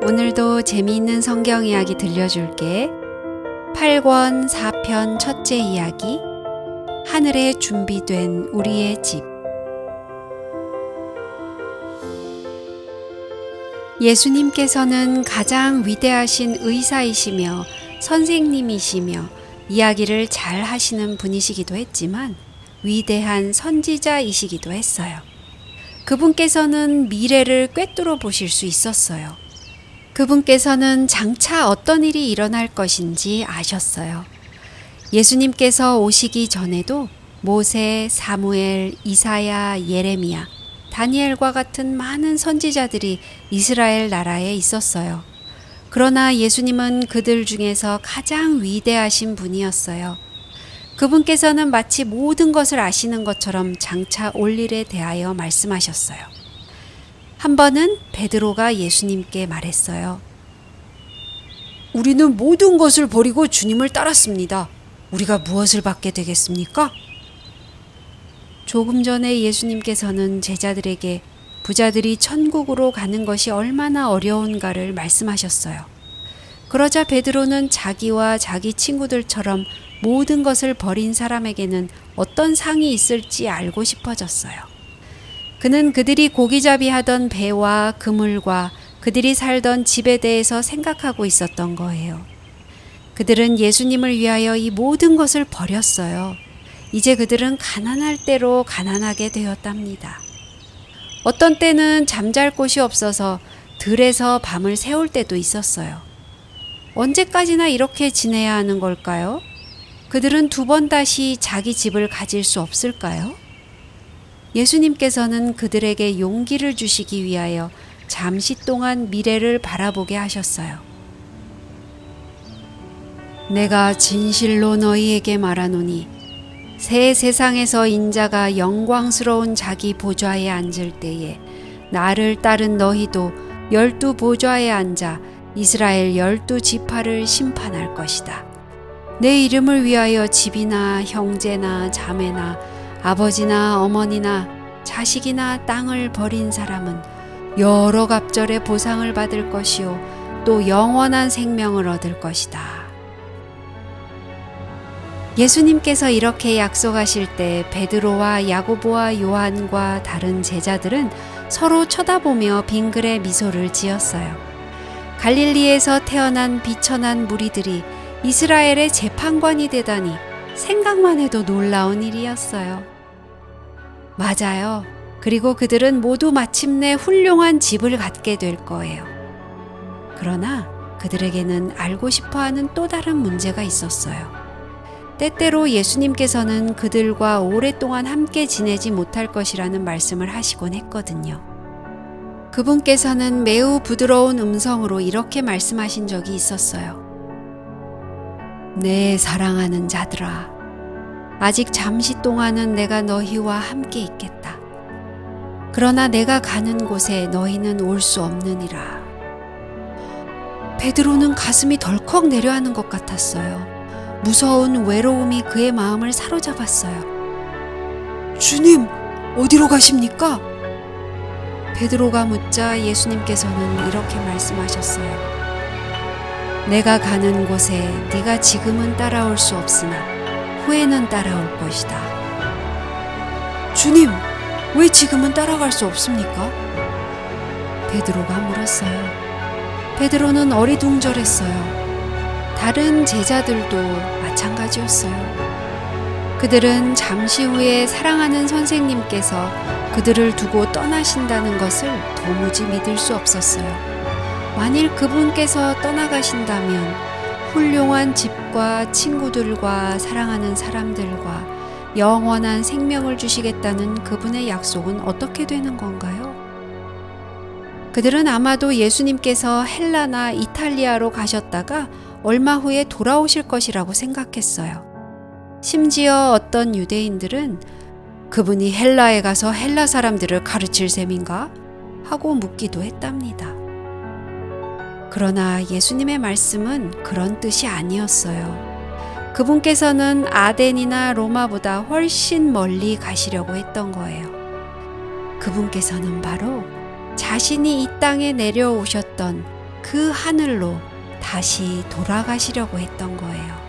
오늘도 재미있는 성경 이야기 들려줄게. 8권 4편 첫째 이야기, 하늘에 준비된 우리의 집. 예수님께서는 가장 위대하신 의사이시며 선생님이시며 이야기를 잘 하시는 분이시기도 했지만 위대한 선지자이시기도 했어요. 그분께서는 미래를 꿰뚫어 보실 수 있었어요. 그분께서는 장차 어떤 일이 일어날 것인지 아셨어요. 예수님께서 오시기 전에도 모세, 사무엘, 이사야, 예레미야, 다니엘과 같은 많은 선지자들이 이스라엘 나라에 있었어요. 그러나 예수님은 그들 중에서 가장 위대하신 분이었어요. 그분께서는 마치 모든 것을 아시는 것처럼 장차 올 일에 대하여 말씀하셨어요. 한 번은 베드로가 예수님께 말했어요. 우리는 모든 것을 버리고 주님을 따랐습니다. 우리가 무엇을 받게 되겠습니까? 조금 전에 예수님께서는 제자들에게 부자들이 천국으로 가는 것이 얼마나 어려운가를 말씀하셨어요. 그러자 베드로는 자기와 자기 친구들처럼 모든 것을 버린 사람에게는 어떤 상이 있을지 알고 싶어졌어요. 그는 그들이 고기잡이 하던 배와 그물과 그들이 살던 집에 대해서 생각하고 있었던 거예요. 그들은 예수님을 위하여 이 모든 것을 버렸어요. 이제 그들은 가난할 대로 가난하게 되었답니다. 어떤 때는 잠잘 곳이 없어서 들에서 밤을 새울 때도 있었어요. 언제까지나 이렇게 지내야 하는 걸까요? 그들은 두 번 다시 자기 집을 가질 수 없을까요? 예수님께서는 그들에게 용기를 주시기 위하여 잠시 동안 미래를 바라보게 하셨어요. 내가 진실로 너희에게 말하노니 새 세상에서 인자가 영광스러운 자기 보좌에 앉을 때에 나를 따른 너희도 12 보좌에 앉아 이스라엘 12 지파를 심판할 것이다. 내 이름을 위하여 집이나 형제나 자매나 아버지나 어머니나 자식이나 땅을 버린 사람은 여러 갑절의 보상을 받을 것이요 또 영원한 생명을 얻을 것이다. 예수님께서 이렇게 약속하실 때 베드로와 야고보와 요한과 다른 제자들은 서로 쳐다보며 빙그레 미소를 지었어요. 갈릴리에서 태어난 비천한 무리들이 이스라엘의 재판관이 되다니 생각만 해도 놀라운 일이었어요. 맞아요. 그리고 그들은 모두 마침내 훌륭한 집을 갖게 될 거예요. 그러나 그들에게는 알고 싶어하는 또 다른 문제가 있었어요. 때때로 예수님께서는 그들과 오랫동안 함께 지내지 못할 것이라는 말씀을 하시곤 했거든요. 그분께서는 매우 부드러운 음성으로 이렇게 말씀하신 적이 있었어요. 내 사랑하는 자들아, 아직 잠시 동안은 내가 너희와 함께 있겠다. 그러나 내가 가는 곳에 너희는 올 수 없느니라. 베드로는 가슴이 덜컥 내려앉는 것 같았어요. 무서운 외로움이 그의 마음을 사로잡았어요. 주님, 어디로 가십니까? 베드로가 묻자 예수님께서는 이렇게 말씀하셨어요. 내가 가는 곳에 네가 지금은 따라올 수 없으나 후에는 따라올 것이다. 주님, 왜 지금은 따라갈 수 없습니까? 베드로가 물었어요. 베드로는 어리둥절했어요. 다른 제자들도 마찬가지였어요. 그들은 잠시 후에 사랑하는 선생님께서 그들을 두고 떠나신다는 것을 도무지 믿을 수 없었어요. 만일 그분께서 떠나가신다면 훌륭한 집과 친구들과 사랑하는 사람들과 영원한 생명을 주시겠다는 그분의 약속은 어떻게 되는 건가요? 그들은 아마도 예수님께서 헬라나 이탈리아로 가셨다가 얼마 후에 돌아오실 것이라고 생각했어요. 심지어 어떤 유대인들은 그분이 헬라에 가서 헬라 사람들을 가르칠 셈인가? 하고 묻기도 했답니다. 그러나 예수님의 말씀은 그런 뜻이 아니었어요. 그분께서는 아덴이나 로마보다 훨씬 멀리 가시려고 했던 거예요. 그분께서는 바로 자신이 이 땅에 내려오셨던 그 하늘로 다시 돌아가시려고 했던 거예요.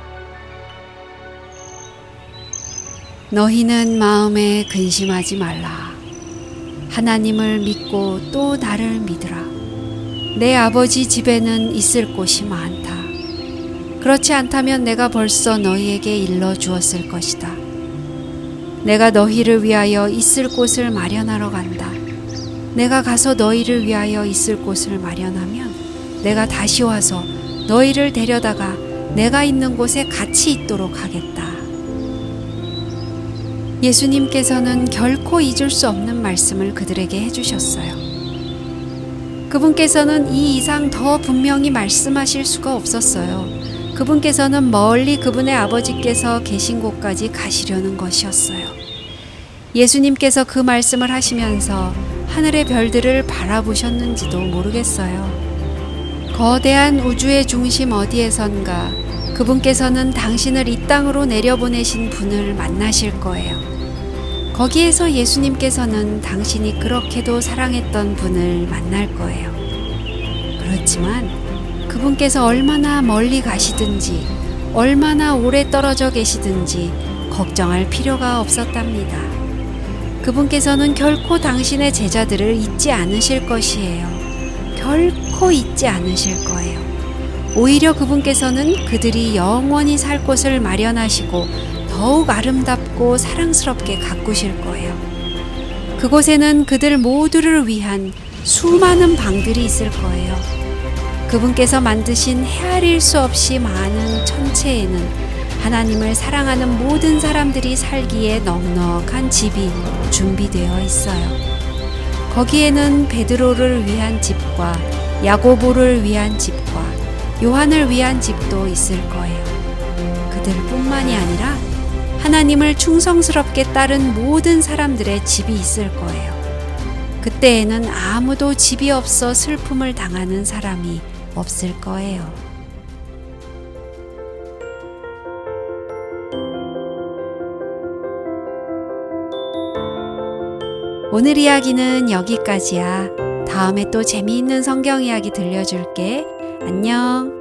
너희는 마음에 근심하지 말라. 하나님을 믿고 또 나를 믿으라. 내 아버지 집에는 있을 곳이 많다. 그렇지 않다면 내가 벌써 너희에게 일러 주었을 것이다. 내가 너희를 위하여 있을 곳을 마련하러 간다. 내가 가서 너희를 위하여 있을 곳을 마련하면 내가 다시 와서 너희를 데려다가 내가 있는 곳에 같이 있도록 하겠다. 예수님께서는 결코 잊을 수 없는 말씀을 그들에게 해주셨어요. 그분께서는 이 이상 더 분명히 말씀하실 수가 없었어요. 그분께서는 멀리 그분의 아버지께서 계신 곳까지 가시려는 것이었어요. 예수님께서 그 말씀을 하시면서 하늘의 별들을 바라보셨는지도 모르겠어요. 거대한 우주의 중심 어디에선가 그분께서는 당신을 이 땅으로 내려보내신 분을 만나실 거예요. 거기에서 예수님께서는 당신이 그렇게도 사랑했던 분을 만날 거예요. 그렇지만 그분께서 얼마나 멀리 가시든지 얼마나 오래 떨어져 계시든지 걱정할 필요가 없었답니다. 그분께서는 결코 당신의 제자들을 잊지 않으실 것이에요. 결코 잊지 않으실 거예요. 오히려 그분께서는 그들이 영원히 살 곳을 마련하시고 더욱 아름답고 사랑스럽게 가꾸실 거예요. 그곳에는 그들 모두를 위한 수많은 방들이 있을 거예요. 그분께서 만드신 헤아릴 수 없이 많은 천체에는 하나님을 사랑하는 모든 사람들이 살기에 넉넉한 집이 준비되어 있어요. 거기에는 베드로를 위한 집과 야고보를 위한 집과 요한을 위한 집도 있을 거예요. 그들뿐만이 아니라 하나님을 충성스럽게 따른 모든 사람들의 집이 있을 거예요. 그때에는 아무도 집이 없어 슬픔을 당하는 사람이 없을 거예요. 오늘 이야기는 여기까지야. 다음에 또 재미있는 성경 이야기 들려줄게. 안녕.